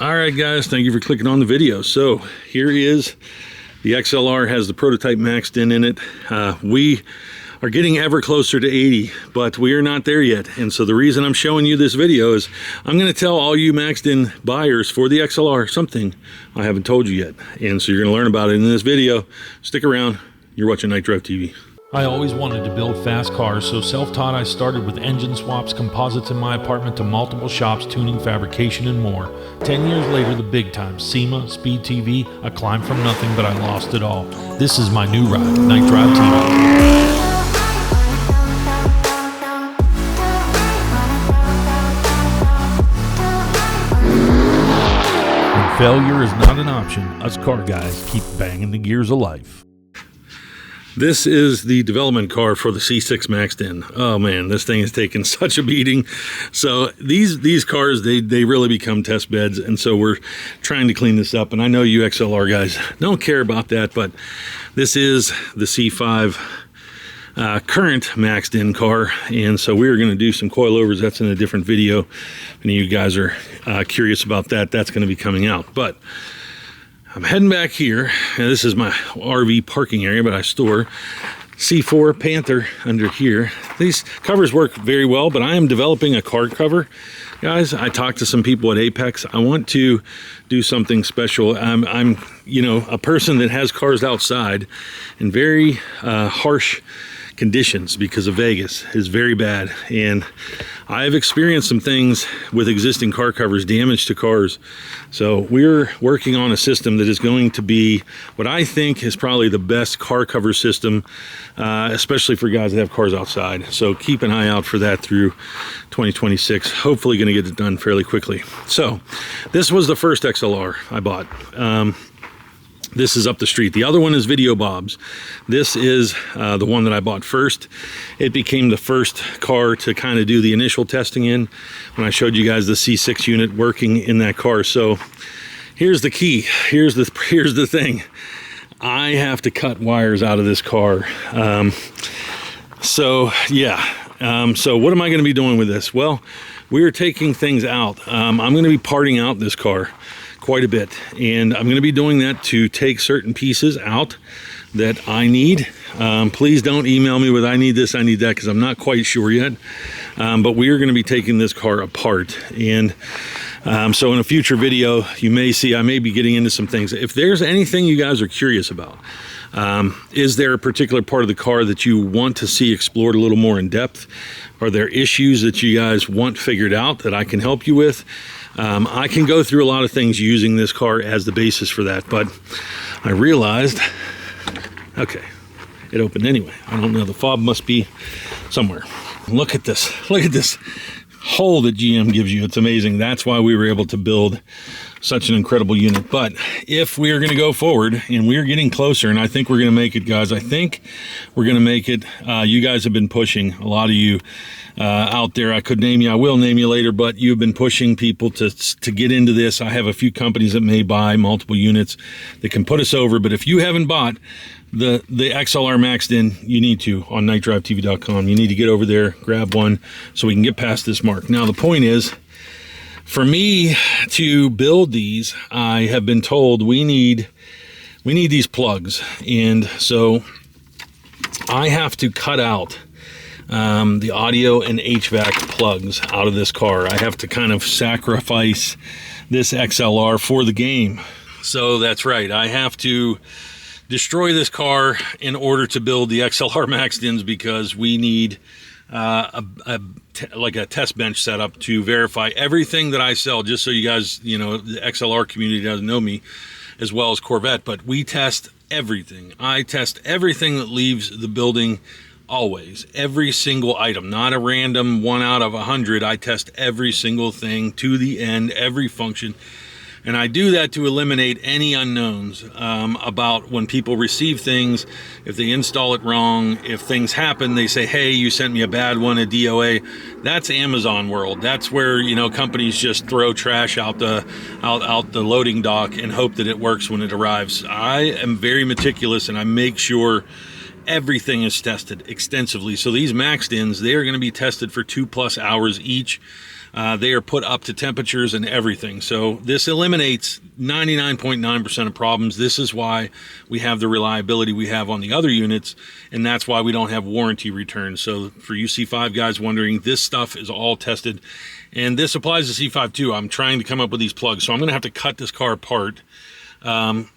All right, guys, thank you for clicking on the video. So here is the XLR, has the prototype Max-Din in it. We are getting ever closer to 80, but we are not there yet. And so the reason I'm showing you this video is I'm going to tell all you Max-Din buyers for the XLR something I haven't told you yet. And so you're going to learn about it in this video. Stick around. You're watching KnightDriveTV. I always wanted to build fast cars, so self-taught I started with engine swaps, composites in my apartment to multiple shops, tuning, fabrication, and more. 10 years later, the big time, SEMA, Speed TV, I climbed from nothing, but I lost it all. This is my new ride, KnightDriveTV. When failure is not an option, us car guys keep banging the gears of life. This is the development car for the C6 Max-Din. Oh man, this thing has taken such a beating. So these cars, they really become test beds, and so we're trying to clean this up. And I know you XLR guys don't care about that, but this is the C5 current Max-Din car, and so we're going to do some coilovers. That's in a different video. If any of you guys are curious about that, that's going to be coming out. But I'm heading back here, and this is my RV parking area, but I store C4 Panther under here. These covers work very well, but I am developing a car cover. Guys, I talked to some people at Apex. I want to do something special. I'm you know, a person that has cars outside in very harsh conditions because of Vegas is very bad, and I've experienced some things with existing car covers, damage to cars. So we're working on a system that is going to be what I think is probably the best car cover system, especially for guys that have cars outside. So keep an eye out for that through 2026. Hopefully going to get it done fairly quickly. So this was the first XLR I bought. This is up the street. The other one is Video Bob's. This is the one that I bought first. It became the first car to kind of do the initial testing in when I showed you guys the C6 unit working in that car. So here's the key. Here's the thing. I have to cut wires out of this car. So yeah. So what am I going to be doing with this? Well, we're taking things out. I'm going to be parting out this car quite a bit, and I'm going to be doing that to take certain pieces out that I need. Please don't email me with I need this, I need that, because I'm not quite sure yet. But we are going to be taking this car apart, and so in a future video you may see I may be getting into some things. If there's anything you guys are curious about, is there a particular part of the car that you want to see explored a little more in depth? Are there issues that you guys want figured out that I can help you with? I can go through a lot of things using this car as the basis for that, but I realized, okay, it opened anyway. I don't know, the fob must be somewhere. Look at this hole that GM gives you. It's amazing. That's why we were able to build such an incredible unit. But if we are going to go forward, and we are getting closer, and I think we're going to make it, guys. I think we're going to make it. You guys have been pushing, a lot of you out there. I could name you, I will name you later, but you've been pushing people to get into this. I have a few companies that may buy multiple units that can put us over, but if you haven't bought the XLR Max-Din, you need to on KnightDriveTV.com. You need to get over there, grab one, so we can get past this mark. Now the point is, for me to build these, I have been told we need these plugs, and so I have to cut out the audio and HVAC plugs out of this car. I have to kind of sacrifice this XLR for the game. So that's right, I have to destroy this car in order to build the XLR Max-Dins, because we need like a test bench setup to verify everything that I sell, just so you guys, you know, the XLR community doesn't know me as well as Corvette, but we test everything. I test everything that leaves the building, always, every single item, not a random 1 out of 100. I test every single thing to the end, every function. And I do that to eliminate any unknowns about when people receive things, if they install it wrong, if things happen, they say, hey, you sent me a bad one, a DOA. That's Amazon world. That's where, you know, companies just throw trash out the loading dock and hope that it works when it arrives. I am very meticulous, and I make sure everything is tested extensively. So these Max-Dins, they are going to be tested for 2+ hours each. They are put up to temperatures and everything. So this eliminates 99.9% of problems. This is why we have the reliability we have on the other units, and that's why we don't have warranty returns. So for you C5 guys wondering, this stuff is all tested, and this applies to C5 too. I'm trying to come up with these plugs, so I'm going to have to cut this car apart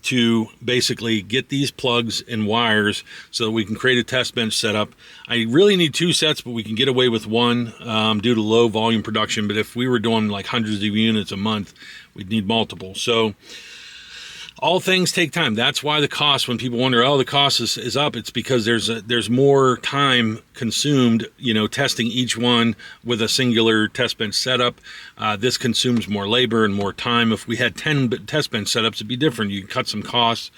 to basically get these plugs and wires so that we can create a test bench setup. I really need 2 sets, but we can get away with 1 due to low volume production. But if we were doing like hundreds of units a month, we'd need multiple. So all things take time. That's why the cost, when people wonder, oh, the cost is up, it's because there's more time consumed, you know, testing each one with a singular test bench setup. This consumes more labor and more time. If we had 10 test bench setups, it'd be different. You can cut some costs.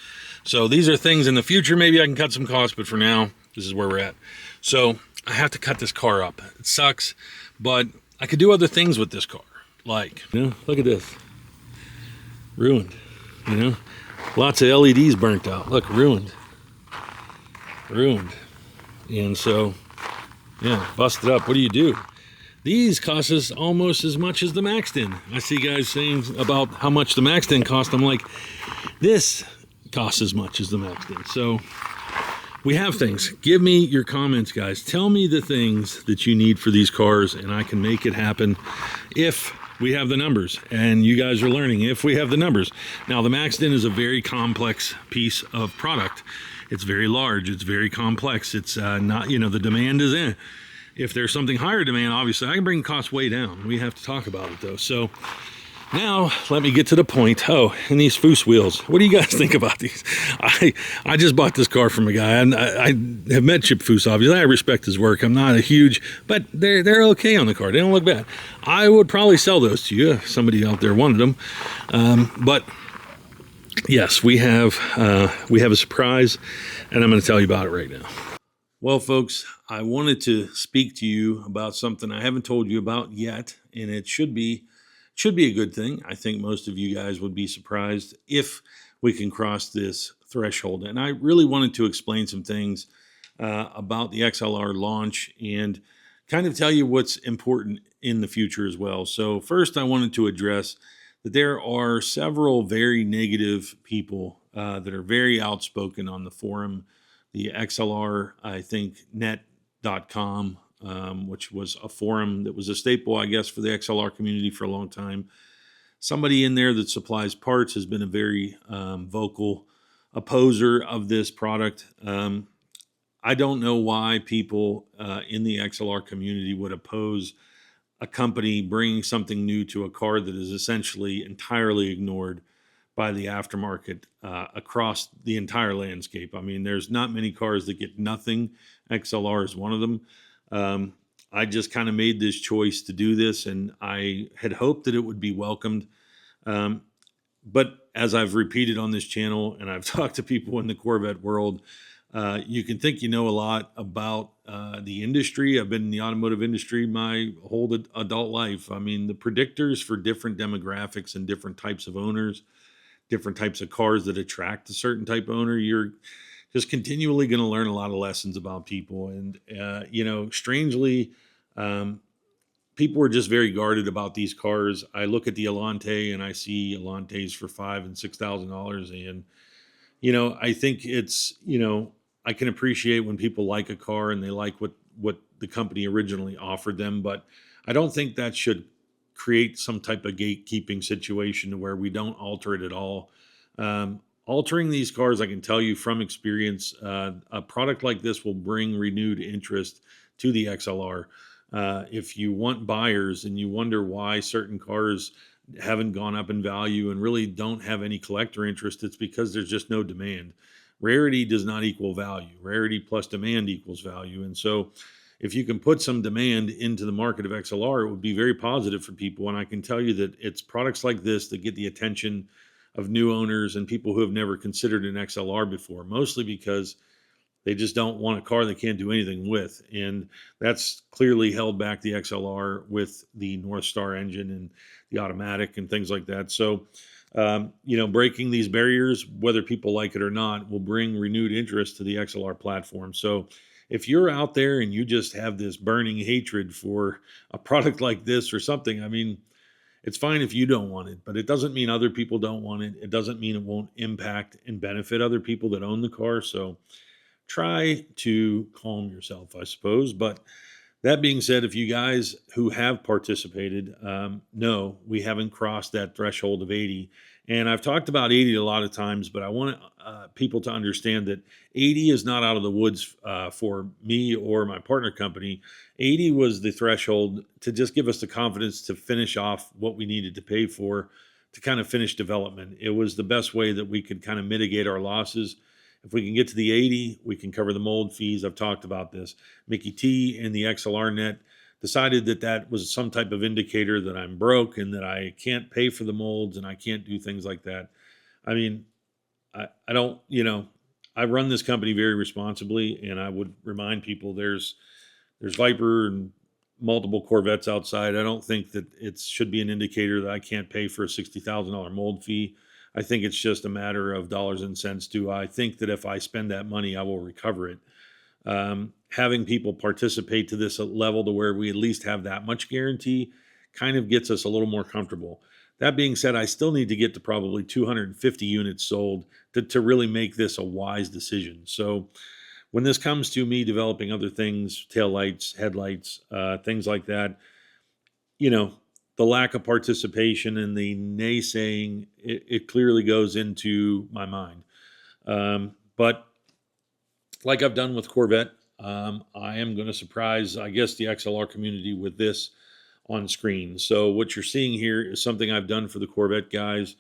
So these are things in the future, maybe I can cut some costs, but for now, this is where we're at. So I have to cut this car up. It sucks, but I could do other things with this car. Like, you know, look at this. Ruined, you know? Lots of LEDs burnt out. Look, ruined. And so, yeah, busted up. What do you do? These cost us almost as much as the Max-Din. I see guys saying about how much the Max-Din cost. I'm like, this costs as much as the Max-Din. So we have things. Give me your comments, guys. Tell me the things that you need for these cars, and I can make it happen if we have the numbers. And you guys are learning if we have the numbers. Now, the Max-Din is a very complex piece of product. It's very large. It's very complex. It's not, you know, the demand is in. If there's something higher demand, obviously, I can bring costs way down. We have to talk about it, though. So now, let me get to the point. Oh, and these Foose wheels. What do you guys think about these? I just bought this car from a guy, and I have met Chip Foose, obviously. I respect his work. I'm not a huge, but they're okay on the car. They don't look bad. I would probably sell those to you if somebody out there wanted them. But yes, we have a surprise, and I'm going to tell you about it right now. Well, folks, I wanted to speak to you about something I haven't told you about yet, and it should be a good thing. I think most of you guys would be surprised if we can cross this threshold. And I really wanted to explain some things about the XLR launch and kind of tell you what's important in the future as well. So first, I wanted to address that there are several very negative people that are very outspoken on the forum, the XLR, I think, net.com, which was a forum that was a staple, I guess, for the XLR community for a long time. Somebody in there that supplies parts has been a very vocal opposer of this product. I don't know why people in the XLR community would oppose a company bringing something new to a car that is essentially entirely ignored by the aftermarket across the entire landscape. I mean, there's not many cars that get nothing. XLR is one of them. I just kind of made this choice to do this, and I had hoped that it would be welcomed. But as I've repeated on this channel, and I've talked to people in the Corvette world, you can think you know a lot about the industry. I've been in the automotive industry my whole adult life. I mean, the predictors for different demographics and different types of owners, different types of cars that attract a certain type of owner, you're just continually going to learn a lot of lessons about people. And, you know, strangely, people are just very guarded about these cars. I look at the Elante and I see Elantes for $5,000 and $6,000. And, you know, I think it's, you know, I can appreciate when people like a car and they like what the company originally offered them. But I don't think that should create some type of gatekeeping situation to where we don't alter it at all. Altering these cars, I can tell you from experience, a product like this will bring renewed interest to the XLR. If you want buyers and you wonder why certain cars haven't gone up in value and really don't have any collector interest, it's because there's just no demand. Rarity does not equal value. Rarity plus demand equals value. And so if you can put some demand into the market of XLR, it would be very positive for people. And I can tell you that it's products like this that get the attention of new owners and people who have never considered an XLR before, mostly because they just don't want a car they can't do anything with. And that's clearly held back the XLR with the North Star engine and the automatic and things like that. So, you know, breaking these barriers, whether people like it or not, will bring renewed interest to the XLR platform. So if you're out there and you just have this burning hatred for a product like this or something, I mean, it's fine if you don't want it, but it doesn't mean other people don't want it. It doesn't mean it won't impact and benefit other people that own the car. So try to calm yourself, I suppose. But that being said, if you guys who have participated know we haven't crossed that threshold of 80, and I've talked about 80 a lot of times, but I want people to understand that 80 is not out of the woods for me or my partner company. 80 was the threshold to just give us the confidence to finish off what we needed to pay for to kind of finish development. It was the best way that we could kind of mitigate our losses. If we can get to the 80, we can cover the mold fees. I've talked about this. Mickey T and the XLR Net decided that that was some type of indicator that I'm broke and that I can't pay for the molds and I can't do things like that. I mean, I don't, I run this company very responsibly, and I would remind people there's Viper and multiple Corvettes outside. I don't think that it should be an indicator that I can't pay for a $60,000 mold fee. I think it's just a matter of dollars and cents. Do I think that if I spend that money, I will recover it? Having people participate to this level to where we at least have that much guarantee kind of gets us a little more comfortable. That being said, I still need to get to probably 250 units sold to really make this a wise decision. So when this comes to me developing other things, taillights, headlights, things like that, the lack of participation and the naysaying, it clearly goes into my mind. But like I've done with Corvette, I am going to surprise, I guess, the XLR community with this on screen. So what you're seeing here is something I've done for the Corvette guys.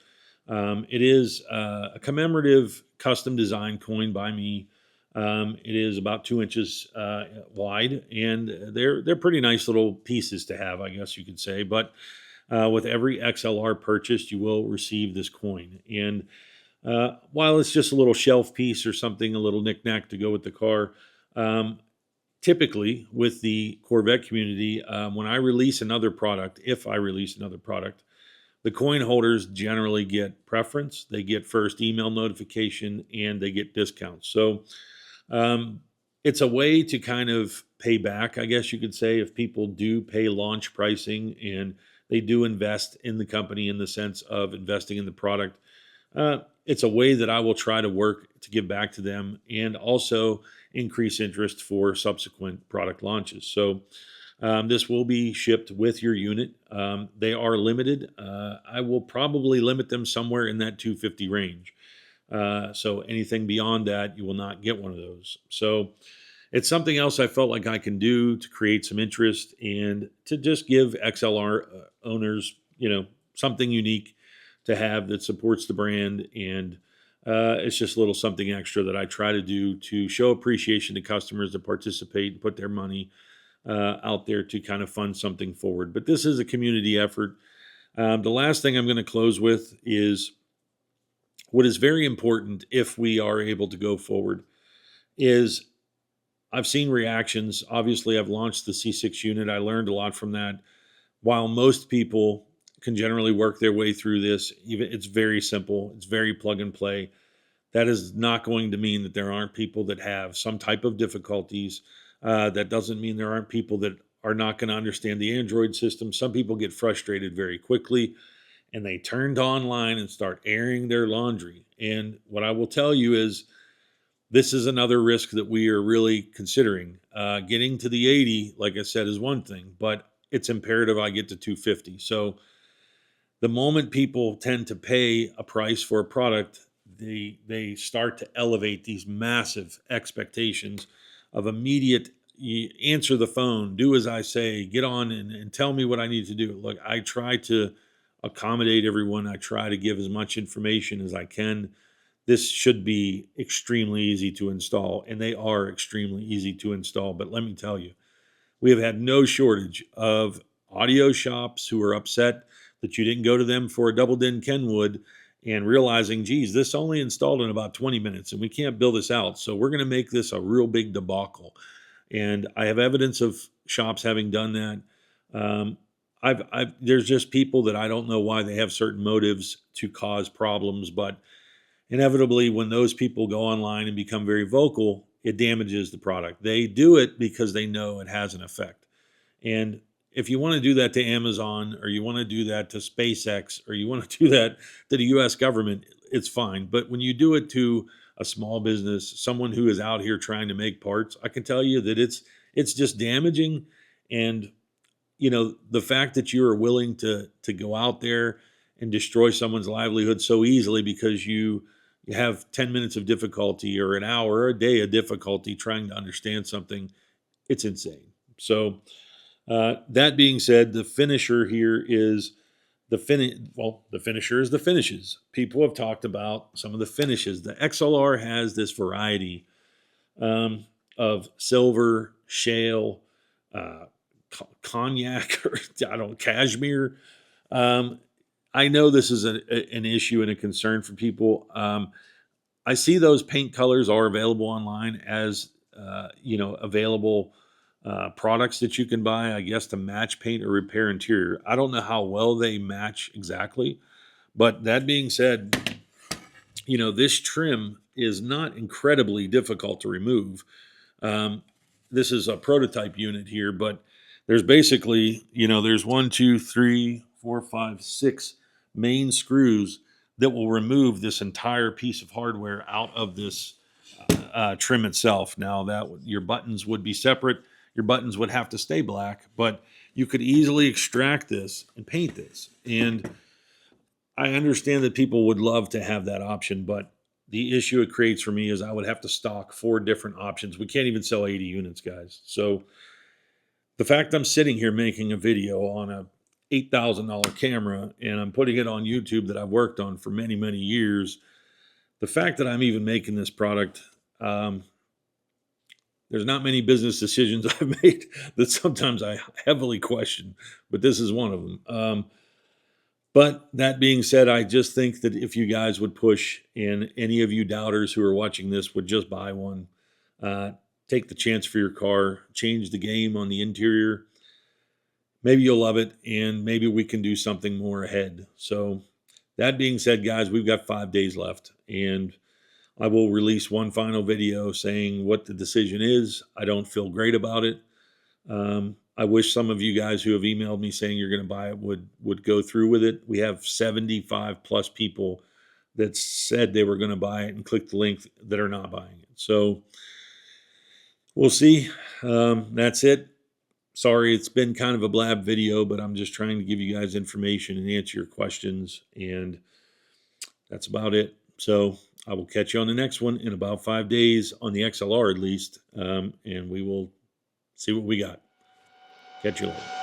It is a commemorative custom design coin by me. It is about 2 inches wide, and they're pretty nice little pieces to have, I guess you could say. But with every XLR purchased, you will receive this coin. And while it's just a little shelf piece or something, a little knickknack to go with the car, typically with the Corvette community, when I release another product, if I release another product, the coin holders generally get preference. They get first email notification, and they get discounts. So it's a way to kind of pay back, I guess you could say, if people do pay launch pricing and they do invest in the company in the sense of investing in the product. It's a way that I will try to work to give back to them and also increase interest for subsequent product launches. So this will be shipped with your unit. They are limited. I will probably limit them somewhere in that 250 range. So anything beyond that, you will not get one of those. So it's something else I felt like I can do to create some interest and to just give XLR owners, something unique to have that supports the brand. And it's just a little something extra that I try to do to show appreciation to customers that participate and put their money out there to kind of fund something forward. But this is a community effort. The last thing I'm going to close with is what is very important if we are able to go forward is I've seen reactions. Obviously, I've launched the C6 unit. I learned a lot from that. While most people can generally work their way through this, it's very simple. It's very plug and play. That is not going to mean that there aren't people that have some type of difficulties. That doesn't mean there aren't people that are not going to understand the Android system. Some people get frustrated very quickly, and they turn to online and start airing their laundry. And what I will tell you is this is another risk that we are really considering. Getting to the 80, like I said, is one thing, but it's imperative I get to 250. So the moment people tend to pay a price for a product, they start to elevate these massive expectations of immediate answer the phone, do as I say, get on and tell me what I need to do. Look, I try to accommodate everyone. I try to give as much information as I can. This should be extremely easy to install, and they are extremely easy to install. But let me tell you, we have had no shortage of audio shops who are upset that you didn't go to them for a double din Kenwood and realizing, geez, this only installed in about 20 minutes and we can't build this out. So we're going to make this a real big debacle. And I have evidence of shops having done that. There's just people that I don't know why they have certain motives to cause problems, but inevitably when those people go online and become very vocal, it damages the product. They do it because they know it has an effect. And if you want to do that to Amazon, or you want to do that to SpaceX, or you want to do that to the US government, it's fine. But when you do it to a small business, someone who is out here trying to make parts, I can tell you that it's just damaging. And the fact that you are willing to go out there and destroy someone's livelihood so easily because you have 10 minutes of difficulty, or an hour or a day of difficulty trying to understand something, it's insane. So that being said, the finisher here is the finisher is the finishes. People have talked about some of the finishes. The XLR has this variety of silver, shale, cognac, or cashmere. I know this is an issue and a concern for people. I see those paint colors are available online as available products that you can buy, I guess, to match paint or repair interior. I don't know how well they match exactly, but that being said, this trim is not incredibly difficult to remove. This is a prototype unit here, but there's basically, there's 1, 2, 3, 4, 5, 6 main screws that will remove this entire piece of hardware out of this trim itself. Now, that your buttons would be separate. Your buttons would have to stay black, but you could easily extract this and paint this. And I understand that people would love to have that option, but the issue it creates for me is I would have to stock 4 different options. We can't even sell 80 units, guys. So the fact I'm sitting here making a video on a $8,000 camera, and I'm putting it on YouTube that I've worked on for many, many years, the fact that I'm even making this product, there's not many business decisions I've made that sometimes I heavily question, but this is one of them. But that being said, I just think that if you guys would push, and any of you doubters who are watching this would just buy one, take the chance for your car, change the game on the interior, maybe you'll love it, and maybe we can do something more ahead. So that being said, guys, we've got 5 days left, and I will release one final video saying what the decision is. I don't feel great about it. I wish some of you guys who have emailed me saying you're going to buy it would go through with it. We have 75 plus people that said they were going to buy it and click the link that are not buying it. So we'll see. That's it. Sorry, it's been kind of a blab video, but I'm just trying to give you guys information and answer your questions, and that's about it. So I will catch you on the next one in about 5 days, on the XLR at least, and we will see what we got. Catch you later.